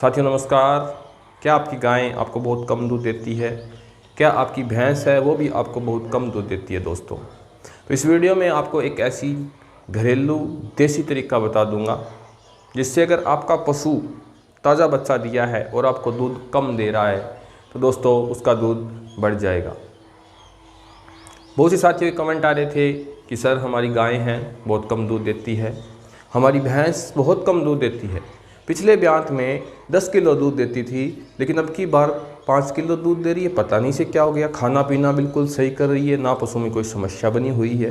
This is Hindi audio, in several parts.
साथियों नमस्कार। क्या आपकी गाय आपको बहुत कम दूध देती है? क्या आपकी भैंस है वो भी आपको बहुत कम दूध देती है दोस्तों? तो इस वीडियो में आपको एक ऐसी घरेलू देसी तरीका बता दूंगा जिससे अगर आपका पशु ताज़ा बच्चा दिया है और आपको दूध कम दे रहा है तो दोस्तों उसका दूध बढ़ जाएगा। बहुत से साथियों के कमेंट आ रहे थे कि सर हमारी गाय हैं बहुत कम दूध देती है, हमारी भैंस बहुत कम दूध देती है। पिछले ब्यात में 10 किलो दूध देती थी लेकिन अब की बार 5 किलो दूध दे रही है। पता नहीं से क्या हो गया, खाना पीना बिल्कुल सही कर रही है, ना पशु में कोई समस्या बनी हुई है।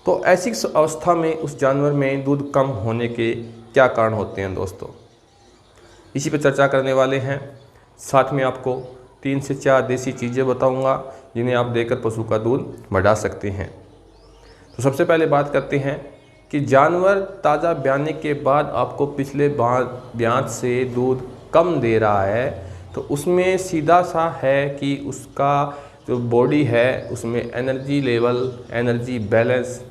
तो ऐसी अवस्था में उस जानवर में दूध कम होने के क्या कारण होते हैं दोस्तों, इसी पर चर्चा करने वाले हैं। साथ में आपको 3 से 4 देसी चीज़ें बताऊंगा जिन्हें आप देकर पशु का दूध बढ़ा सकते हैं। तो सबसे पहले बात करते हैं कि जानवर ताज़ा ब्याने के बाद आपको पिछले ब्यात से दूध कम दे रहा है तो उसमें सीधा सा है कि उसका जो बॉडी है उसमें एनर्जी लेवल, एनर्जी बैलेंस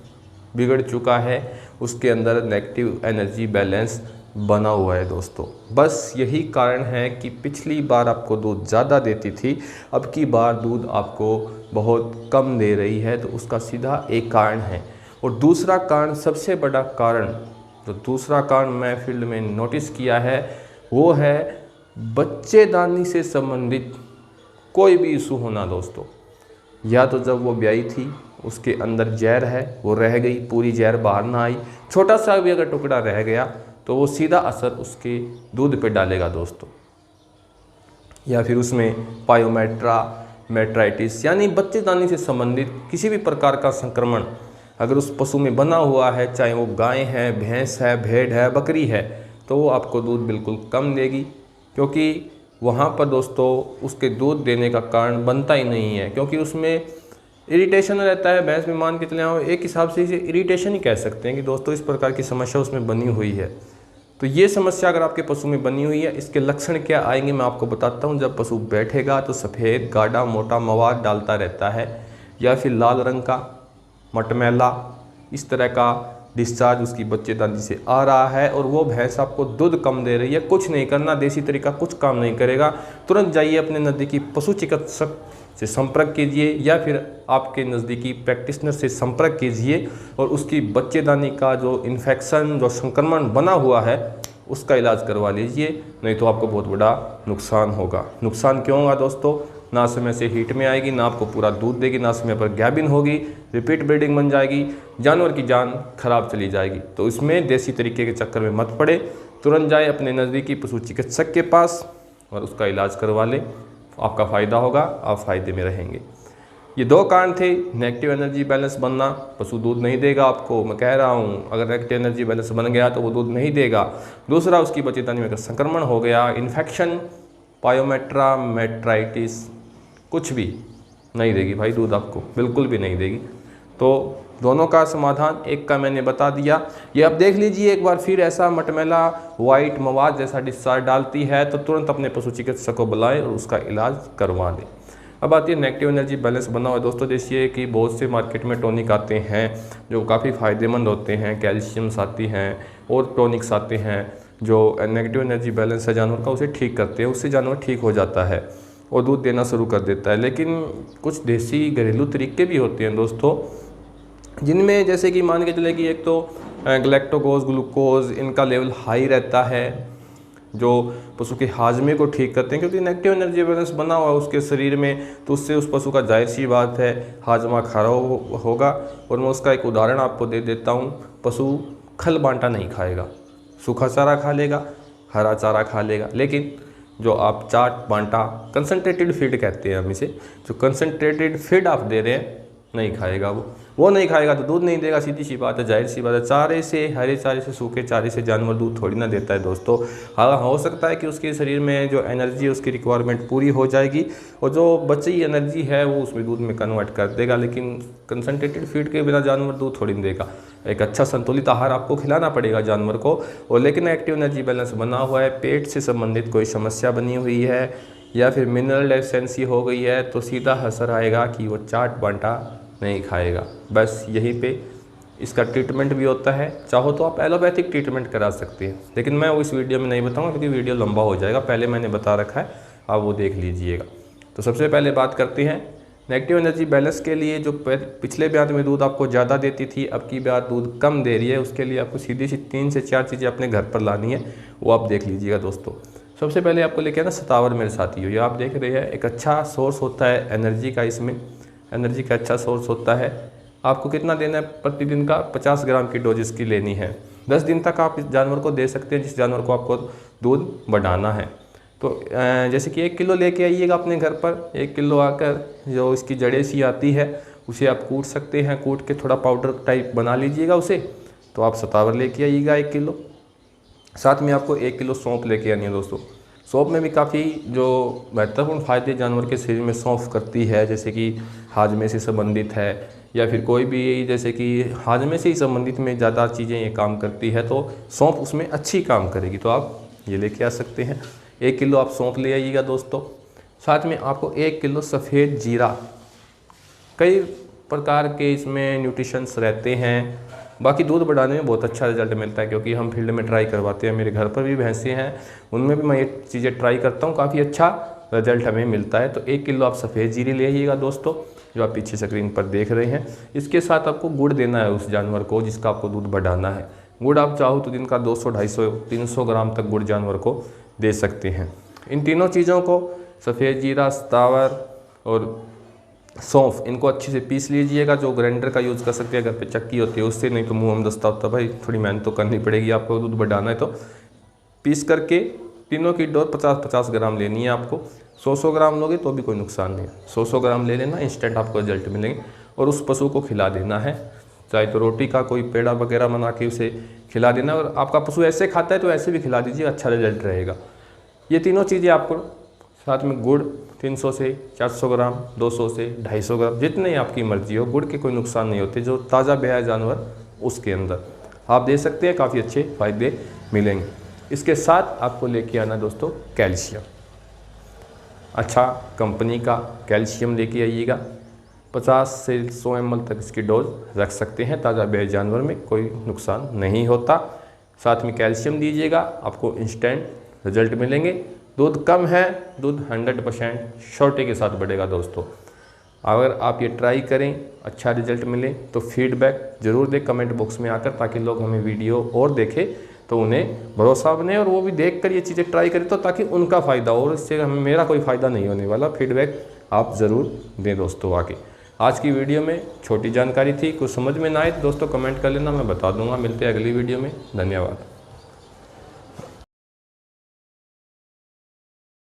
बिगड़ चुका है, उसके अंदर नेगेटिव एनर्जी बैलेंस बना हुआ है दोस्तों। बस यही कारण है कि पिछली बार आपको दूध ज़्यादा देती थी, अब की बार दूध आपको बहुत कम दे रही है, तो उसका सीधा एक कारण है। और दूसरा कारण, सबसे बड़ा कारण, जो दूसरा कारण मैं फील्ड में नोटिस किया है वो है बच्चेदानी से संबंधित कोई भी इशू होना दोस्तों। या तो जब वो ब्याई थी उसके अंदर जहर है वो रह गई, पूरी जहर बाहर ना आई, छोटा सा भी अगर टुकड़ा रह गया तो वो सीधा असर उसके दूध पे डालेगा दोस्तों। या फिर उसमें पायोमेट्रा, मेट्राइटिस यानी बच्चेदानी से संबंधित किसी भी प्रकार का संक्रमण अगर उस पशु में बना हुआ है, चाहे वो गाय है, भैंस है, भेड़ है, बकरी है, तो वो आपको दूध बिल्कुल कम देगी। क्योंकि वहाँ पर दोस्तों उसके दूध देने का कारण बनता ही नहीं है, क्योंकि उसमें इरिटेशन रहता है। भैंस में मान के चले आओ, एक हिसाब से इसे इरिटेशन ही कह सकते हैं कि दोस्तों इस प्रकार की समस्या उसमें बनी हुई है। तो ये समस्या अगर आपके पशु में बनी हुई है, इसके लक्षण क्या आएंगे मैं आपको बताता हूँ। जब पशु बैठेगा तो सफ़ेद गाढ़ा मोटा मवाद डालता रहता है, या फिर लाल रंग का मटमैला इस तरह का डिस्चार्ज उसकी बच्चेदानी से आ रहा है, और वो भैंस आपको दूध कम दे रही है। कुछ नहीं करना, देसी तरीका कुछ काम नहीं करेगा। तुरंत जाइए अपने नज़दीकी पशु चिकित्सक से संपर्क कीजिए या फिर आपके नज़दीकी प्रैक्टिशनर से संपर्क कीजिए और उसकी बच्चेदानी का जो इन्फेक्शन, जो संक्रमण बना हुआ है उसका इलाज करवा लीजिए, नहीं तो आपको बहुत बड़ा नुकसान होगा। नुकसान क्यों होगा दोस्तों? ना समय से हीट में आएगी, ना आपको पूरा दूध देगी, ना समय पर गैबिन होगी, रिपीट ब्रीडिंग बन जाएगी, जानवर की जान खराब चली जाएगी। तो इसमें देसी तरीके के चक्कर में मत पड़े, तुरंत जाए अपने नज़दीकी पशु चिकित्सक के पास और उसका इलाज करवा लें। आपका फ़ायदा होगा, आप फ़ायदे में रहेंगे। ये 2 कारण थे। नेगेटिव एनर्जी बैलेंस बनना, पशु दूध नहीं देगा आपको, मैं कह रहा हूँ अगर नेगेटिव एनर्जी बैलेंस बन गया तो वो दूध नहीं देगा। दूसरा, उसकी बच्चेदानी में अगर संक्रमण हो गया, इन्फेक्शन, पायोमेट्रा, मेट्राइटिस, कुछ भी नहीं देगी भाई दूध, आपको बिल्कुल भी नहीं देगी। तो दोनों का समाधान एक का मैंने बता दिया, ये आप देख लीजिए एक बार फिर ऐसा मटमैला वाइट मवाद जैसा डिस्चार्ज डालती है तो तुरंत अपने पशु चिकित्सक को बुलाएं और उसका इलाज करवा लें। अब आती है नेगेटिव एनर्जी बैलेंस बना हुआ है दोस्तों। जैसे कि बहुत से मार्केट में टॉनिक आते हैं जो काफ़ी फ़ायदेमंद होते हैं, कैल्शियम्स आती हैं और टॉनिक्स आते हैं जो नेगेटिव एनर्जी बैलेंस है जानवर का उसे ठीक करते हैं, उससे जानवर ठीक हो जाता है और दूध देना शुरू कर देता है। लेकिन कुछ देसी घरेलू तरीके भी होते हैं दोस्तों जिनमें जैसे कि मान के चले कि एक तो ग्लैक्टोकोज, ग्लूकोज इनका लेवल हाई रहता है जो पशु के हाजमे को ठीक करते हैं, क्योंकि नेगेटिव एनर्जी बैलेंस बना हुआ है उसके शरीर में, तो उससे उस पशु का जाहिर सी बात है हाजमा खराब होगा। और मैं उसका एक उदाहरण आपको दे देता हूँ। पशु खल बांटा नहीं खाएगा, सूखा चारा खा लेगा, हरा चारा खा लेगा, लेकिन जो आप चाट बांटा कंसनट्रेटेड फीड कहते हैं हम इसे, जो कंसनट्रेटेड फीड आप दे रहे हैं नहीं खाएगा वो नहीं खाएगा तो दूध नहीं देगा, सीधी सी बात है, जाहिर सी बात है। चारे से, हरे चारे से, सूखे चारे से जानवर दूध थोड़ी ना देता है दोस्तों। हाँ, हो सकता है कि उसके शरीर में जो एनर्जी है उसकी रिक्वायरमेंट पूरी हो जाएगी और जो बची एनर्जी है वो उसमें दूध में कन्वर्ट कर देगा, लेकिन कंसनट्रेटेड फीड के बिना जानवर दूध थोड़ी नहीं देगा। एक अच्छा संतुलित आहार आपको खिलाना पड़ेगा जानवर को। और लेकिन एक्टिव एनर्जी बैलेंस बना हुआ है, पेट से संबंधित कोई समस्या बनी हुई है या फिर मिनरल डेफिशिएंसी हो गई है तो सीधा असर आएगा कि वो चाट बांटा नहीं खाएगा। बस यहीं पे इसका ट्रीटमेंट भी होता है। चाहो तो आप एलोपैथिक ट्रीटमेंट करा सकते हैं, लेकिन मैं वो इस वीडियो में नहीं बताऊंगा क्योंकि वीडियो लंबा हो जाएगा। पहले मैंने बता रखा है, आप वो देख लीजिएगा। तो सबसे पहले बात करते हैं नेगेटिव एनर्जी बैलेंस के लिए। जो पिछले ब्याज में दूध आपको ज़्यादा देती थी, अब की ब्याज दूध कम दे रही है, उसके लिए आपको सीधी सी 3 से 4 चीज़ें अपने घर पर लानी है, वो आप देख लीजिएगा दोस्तों। सबसे पहले आपको लेके आना सतावर मेरे साथियों। ये आप देख रहे हैं एक अच्छा सोर्स होता है एनर्जी का, इसमें एनर्जी का अच्छा सोर्स होता है। आपको कितना देना है प्रतिदिन का? 50 ग्राम की डोज इसकी लेनी है। 10 दिन तक आप इस जानवर को दे सकते हैं, जिस जानवर को आपको दूध बढ़ाना है। तो जैसे कि 1 किलो लेके आइएगा अपने घर पर। 1 किलो आकर जो इसकी जड़ें सी आती है उसे आप कूट सकते हैं, कूट के थोड़ा पाउडर टाइप बना लीजिएगा उसे। तो आप सतावर लेके आइएगा 1 किलो। साथ में आपको 1 किलो सौंफ लेके आनी है दोस्तों। सौंफ में भी काफ़ी जो महत्वपूर्ण फ़ायदे जानवर के शरीर में सौंफ करती है, जैसे कि हाजमे से संबंधित है या फिर कोई भी, जैसे कि हाजमे से ही संबंधित में ज़्यादा चीज़ें ये काम करती है, तो सौंफ उसमें अच्छी काम करेगी। तो आप ये लेके आ सकते हैं। 1 किलो आप सौंफ ले आइएगा दोस्तों। साथ में आपको 1 किलो सफ़ेद जीरा। कई प्रकार के इसमें न्यूट्रिशंस रहते हैं। बाकी दूध बढ़ाने में बहुत अच्छा रिजल्ट मिलता है, क्योंकि हम फील्ड में ट्राई करवाते हैं। मेरे घर पर भी भैंसें हैं, उनमें भी मैं ये चीज़ें ट्राई करता हूँ, काफ़ी अच्छा रिजल्ट हमें मिलता है। तो 1 किलो आप सफ़ेद जीरे ले आइएगा दोस्तों, जो आप पीछे स्क्रीन पर देख रहे हैं। इसके साथ आपको गुड़ देना है उस जानवर को जिसका आपको दूध बढ़ाना है। गुड़ आप चाहो तो दिन का 200, 250, 300 ग्राम तक गुड़ जानवर को दे सकते हैं। इन तीनों चीज़ों को, सफ़ेद जीरा, सतावर और सौंफ, इनको अच्छे से पीस लीजिएगा। जो ग्राइंडर का यूज़ कर सकते हैं, घर पे चक्की होती है उससे, नहीं तो मुँह में दस्ता होता है भाई, थोड़ी मेहनत तो करनी पड़ेगी आपको, दूध बढ़ाना है तो। पीस करके तीनों की डोज 50-50 ग्राम लेनी है आपको। 100-100 ग्राम लोगे तो भी कोई नुकसान नहीं है। 100-100 ग्राम ले लेना, इंस्टेंट आपको रिजल्ट मिलेंगे। और उस पशु को खिला देना है, चाहे तो रोटी का कोई पेड़ा वगैरह बना के उसे खिला देना। और आपका पशु ऐसे खाता है तो ऐसे भी खिला दीजिए, अच्छा रिजल्ट रहेगा। ये तीनों चीज़ें आपको, साथ में गुड़ 300 से 400 ग्राम, 200 से 250 ग्राम, जितनी आपकी मर्जी हो। गुड़ के कोई नुकसान नहीं होते, जो ताज़ा ब्याया जानवर उसके अंदर आप दे सकते हैं, काफ़ी अच्छे फ़ायदे मिलेंगे। इसके साथ आपको लेके आना दोस्तों कैल्शियम। अच्छा कंपनी का कैल्शियम लेके आइएगा। 50 से 100 ml तक इसकी डोज रख सकते हैं। ताज़ा ब्याए जानवर में कोई नुकसान नहीं होता। साथ में कैल्शियम दीजिएगा, आपको इंस्टेंट रिजल्ट मिलेंगे। दूध कम है, दूध 100% श्योरिटी के साथ बढ़ेगा दोस्तों। अगर आप ये ट्राई करें, अच्छा रिजल्ट मिले तो फीडबैक ज़रूर दें कमेंट बॉक्स में आकर, ताकि लोग हमें वीडियो और देखें तो उन्हें भरोसा बने और वो भी देख कर ये चीज़ें ट्राई करें, तो ताकि उनका फ़ायदा हो। और इससे हमें, मेरा कोई फ़ायदा नहीं होने वाला। फीडबैक आप ज़रूर दें दोस्तों आके। आज की वीडियो में छोटी जानकारी थी, कुछ समझ में ना आए तो दोस्तों कमेंट कर लेना, मैं बता दूंगा। मिलते हैं अगली वीडियो में। धन्यवाद।